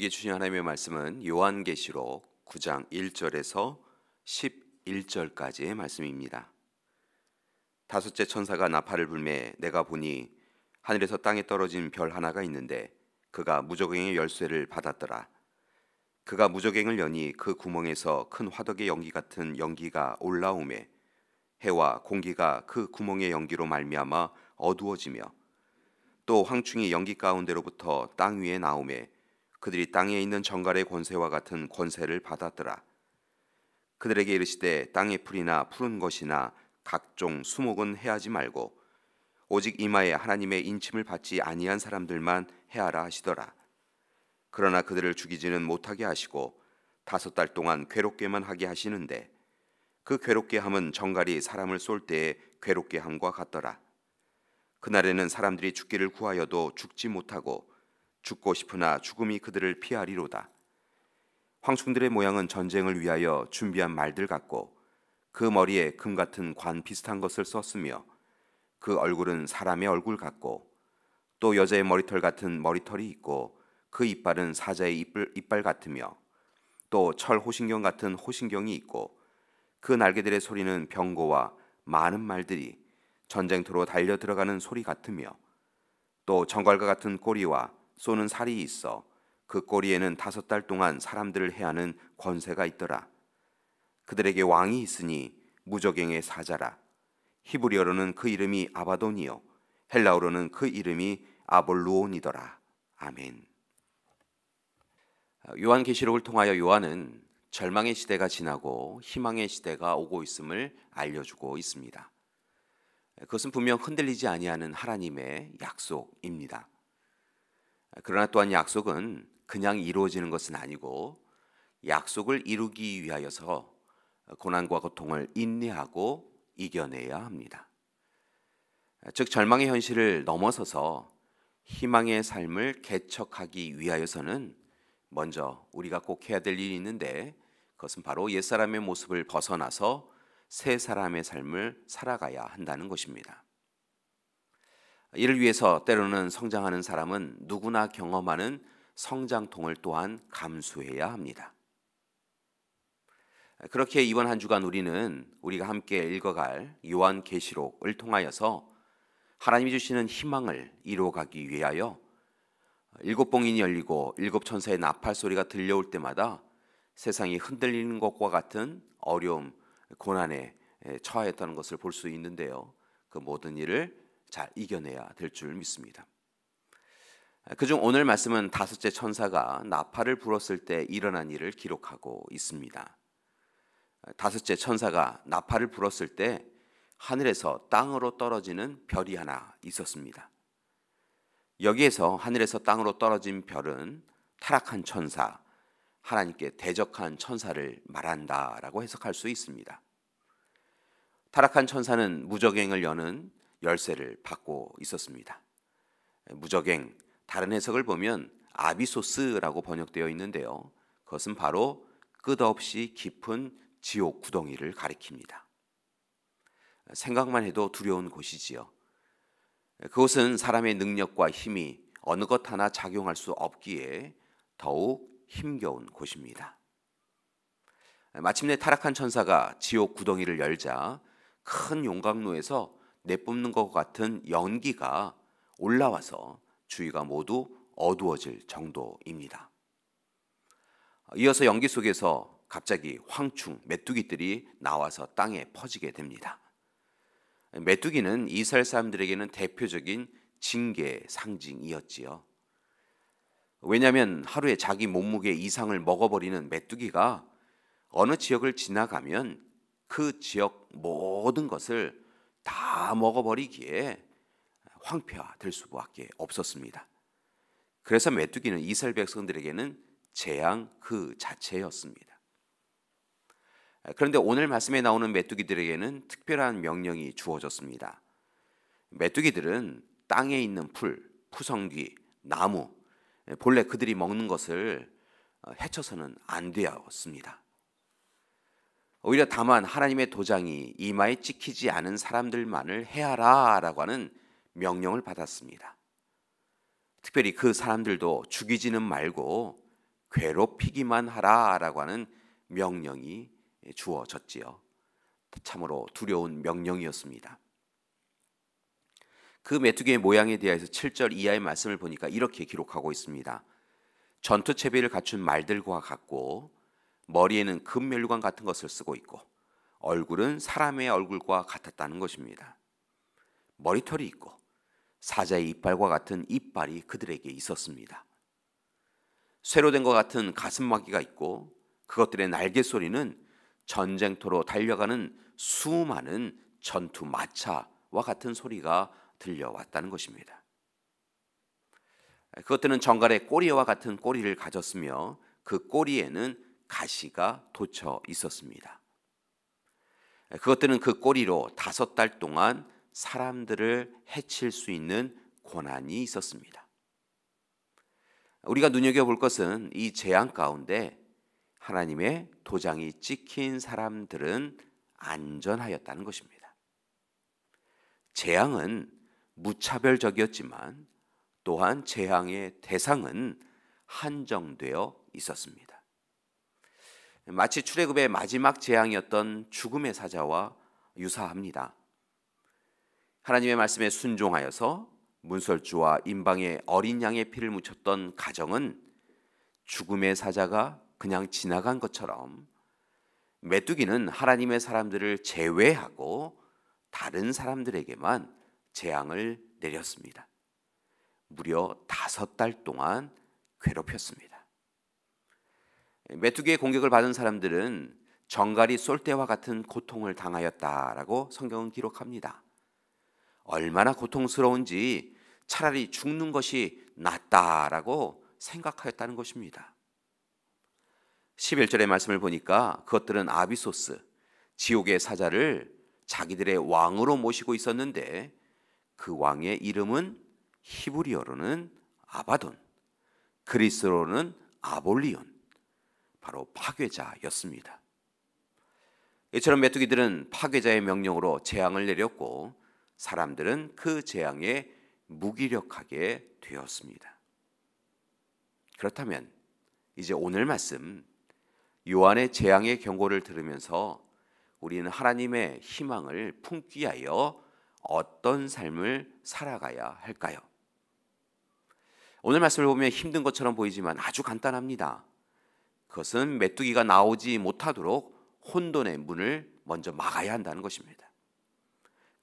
우리에게 주신 하나님의 말씀은 요한계시록 9장 1절에서 11절까지의 말씀입니다. 다섯째 천사가 나팔을 불매 내가 보니 하늘에서 땅에 떨어진 별 하나가 있는데 그가 무저갱의 열쇠를 받았더라. 그가 무저갱을 여니 그 구멍에서 큰 화덕의 연기 같은 연기가 올라오매 해와 공기가 그 구멍의 연기로 말미암아 어두워지며 또 황충이 연기 가운데로부터 땅 위에 나오매 그들이 땅에 있는 정갈의 권세와 같은 권세를 받았더라. 그들에게 이르시되 땅의 풀이나 푸른 것이나 각종 수목은 해하지 말고 오직 이마에 하나님의 인침을 받지 아니한 사람들만 해하라 하시더라. 그러나 그들을 죽이지는 못하게 하시고 5달 동안 괴롭게만 하게 하시는데 그 괴롭게 함은 정갈이 사람을 쏠 때에 괴롭게 함과 같더라. 그날에는 사람들이 죽기를 구하여도 죽지 못하고 죽고 싶으나 죽음이 그들을 피하리로다. 황충들의 모양은 전쟁을 위하여 준비한 말들 같고 그 머리에 금 같은 관 비슷한 것을 썼으며 그 얼굴은 사람의 얼굴 같고 또 여자의 머리털 같은 머리털이 있고 그 이빨은 사자의 이빨 같으며 또 철 호신경 같은 호신경이 있고 그 날개들의 소리는 병고와 많은 말들이 전쟁터로 달려 들어가는 소리 같으며 또 정갈과 같은 꼬리와 쏘는 살이 있어 그 꼬리에는 5달 동안 사람들을 해하는 권세가 있더라. 그들에게 왕이 있으니 무저갱의 사자라. 히브리어로는 그 이름이 아바돈이요 헬라어로는 그 이름이 아볼루온이더라. 아멘. 요한계시록을 통하여 요한은 절망의 시대가 지나고 희망의 시대가 오고 있음을 알려주고 있습니다. 그것은 분명 흔들리지 아니하는 하나님의 약속입니다. 그러나 또한 약속은 그냥 이루어지는 것은 아니고 약속을 이루기 위하여서 고난과 고통을 인내하고 이겨내야 합니다. 즉 절망의 현실을 넘어서서 희망의 삶을 개척하기 위하여서는 먼저 우리가 꼭 해야 될 일이 있는데 그것은 바로 옛사람의 모습을 벗어나서 새 사람의 삶을 살아가야 한다는 것입니다. 이를 위해서 때로는 성장하는 사람은 누구나 경험하는 성장통을 또한 감수해야 합니다. 그렇게 이번 한 주간 우리가 함께 읽어갈 요한계시록을 통하여서 하나님이 주시는 희망을 이루어가기 위하여 7봉인이 열리고 7천사의 나팔 소리가 들려올 때마다 세상이 흔들리는 것과 같은 어려움, 고난에 처하였다는 것을 볼 수 있는데요. 그 모든 일을 잘 이겨내야 될 줄 믿습니다. 그중 오늘 말씀은 5째 천사가 나팔을 불었을 때 일어난 일을 기록하고 있습니다. 5째 천사가 나팔을 불었을 때 하늘에서 땅으로 떨어지는 별이 하나 있었습니다. 여기에서 하늘에서 땅으로 떨어진 별은 타락한 천사, 하나님께 대적한 천사를 말한다라고 해석할 수 있습니다. 타락한 천사는 무저갱을 여는 열쇠를 받고 있었습니다. 무저갱, 다른 해석을 보면 아비소스라고 번역되어 있는데요. 그것은 바로 끝없이 깊은 지옥 구덩이를 가리킵니다. 생각만 해도 두려운 곳이지요. 그곳은 사람의 능력과 힘이 어느 것 하나 작용할 수 없기에 더욱 힘겨운 곳입니다. 마침내 타락한 천사가 지옥 구덩이를 열자 큰 용광로에서 내뿜는 것 같은 연기가 올라와서 주위가 모두 어두워질 정도입니다. 이어서 연기 속에서 갑자기 황충, 메뚜기들이 나와서 땅에 퍼지게 됩니다. 메뚜기는 이스라엘 사람들에게는 대표적인 징계 상징이었지요. 왜냐하면 하루에 자기 몸무게 이상을 먹어버리는 메뚜기가 어느 지역을 지나가면 그 지역 모든 것을 다 먹어버리기에 황폐화될 수밖에 없었습니다. 그래서 메뚜기는 이스라엘 백성들에게는 재앙 그 자체였습니다. 그런데 오늘 말씀에 나오는 메뚜기들에게는 특별한 명령이 주어졌습니다. 메뚜기들은 땅에 있는 풀, 푸성귀, 나무, 본래 그들이 먹는 것을 해쳐서는 안 되었습니다. 오히려 다만 하나님의 도장이 이마에 찍히지 않은 사람들만을 해하라 라고 하는 명령을 받았습니다. 특별히 그 사람들도 죽이지는 말고 괴롭히기만 하라라고 하는 명령이 주어졌지요. 참으로 두려운 명령이었습니다. 그 메뚜기의 모양에 대해서 7절 이하의 말씀을 보니까 이렇게 기록하고 있습니다. 전투 채비를 갖춘 말들과 같고 머리에는 금면류관 같은 것을 쓰고 있고 얼굴은 사람의 얼굴과 같았다는 것입니다. 머리털이 있고 사자의 이빨과 같은 이빨이 그들에게 있었습니다. 쇠로 된 것 같은 가슴막이가 있고 그것들의 날개 소리는 전쟁터로 달려가는 수많은 전투 마차와 같은 소리가 들려왔다는 것입니다. 그것들은 정갈의 꼬리와 같은 꼬리를 가졌으며 그 꼬리에는 가시가 돋쳐 있었습니다. 그것들은 그 꼬리로 5달 동안 사람들을 해칠 수 있는 권한이 있었습니다. 우리가 눈여겨볼 것은 이 재앙 가운데 하나님의 도장이 찍힌 사람들은 안전하였다는 것입니다. 재앙은 무차별적이었지만 또한 재앙의 대상은 한정되어 있었습니다. 마치 출애굽의 마지막 재앙이었던 죽음의 사자와 유사합니다. 하나님의 말씀에 순종하여서 문설주와 임방에 어린 양의 피를 묻혔던 가정은 죽음의 사자가 그냥 지나간 것처럼 메뚜기는 하나님의 사람들을 제외하고 다른 사람들에게만 재앙을 내렸습니다. 무려 5달 동안 괴롭혔습니다. 메뚜기의 공격을 받은 사람들은 정갈이 쏠 때와 같은 고통을 당하였다라고 성경은 기록합니다. 얼마나 고통스러운지 차라리 죽는 것이 낫다라고 생각하였다는 것입니다. 11절의 말씀을 보니까 그것들은 아비소스, 지옥의 사자를 자기들의 왕으로 모시고 있었는데 그 왕의 이름은 히브리어로는 아바돈, 그리스어로는 아볼리온, 바로 파괴자였습니다. 이처럼 메뚜기들은 파괴자의 명령으로 재앙을 내렸고 사람들은 그 재앙에 무기력하게 되었습니다. 그렇다면 이제 오늘 말씀 요한의 재앙의 경고를 들으면서 우리는 하나님의 희망을 품기 위하여 어떤 삶을 살아가야 할까요? 오늘 말씀을 보면 힘든 것처럼 보이지만 아주 간단합니다. 그것은 메뚜기가 나오지 못하도록 혼돈의 문을 먼저 막아야 한다는 것입니다.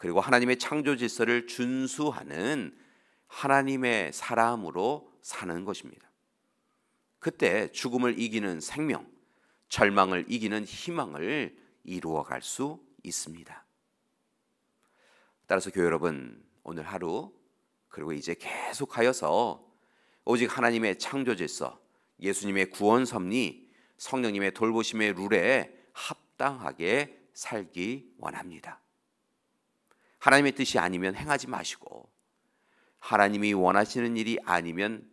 그리고 하나님의 창조 질서를 준수하는 하나님의 사람으로 사는 것입니다. 그때 죽음을 이기는 생명, 절망을 이기는 희망을 이루어갈 수 있습니다. 따라서 교회 여러분, 오늘 하루 그리고 이제 계속하여서 오직 하나님의 창조 질서, 예수님의 구원 섭리, 성령님의 돌보심의 룰에 합당하게 살기 원합니다. 하나님의 뜻이 아니면 행하지 마시고 하나님이 원하시는 일이 아니면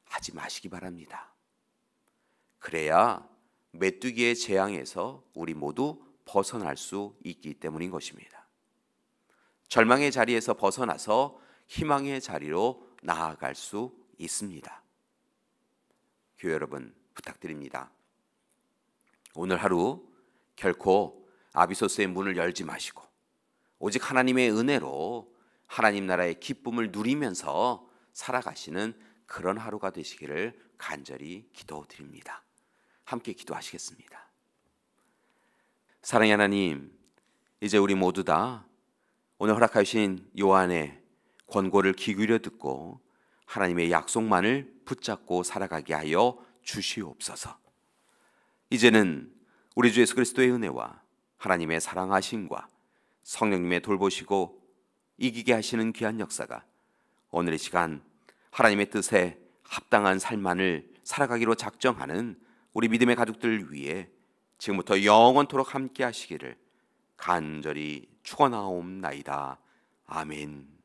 하지 마시기 바랍니다. 그래야 메뚜기의 재앙에서 우리 모두 벗어날 수 있기 때문인 것입니다. 절망의 자리에서 벗어나서 희망의 자리로 나아갈 수 있습니다. 교회 여러분 부탁드립니다. 오늘 하루 결코 아비소스의 문을 열지 마시고 오직 하나님의 은혜로 하나님 나라의 기쁨을 누리면서 살아가시는 그런 하루가 되시기를 간절히 기도드립니다. 함께 기도하시겠습니다. 사랑의 하나님, 이제 우리 모두 다 오늘 허락하신 요한의 권고를 귀 기울여 듣고 하나님의 약속만을 붙잡고 살아가게 하여 주시옵소서. 이제는 우리 주 예수 그리스도의 은혜와 하나님의 사랑하심과 성령님의 돌보시고 이기게 하시는 귀한 역사가 오늘 이 시간 하나님의 뜻에 합당한 삶만을 살아가기로 작정하는 우리 믿음의 가족들 위해 지금부터 영원토록 함께 하시기를 간절히 축원하옵나이다. 아멘.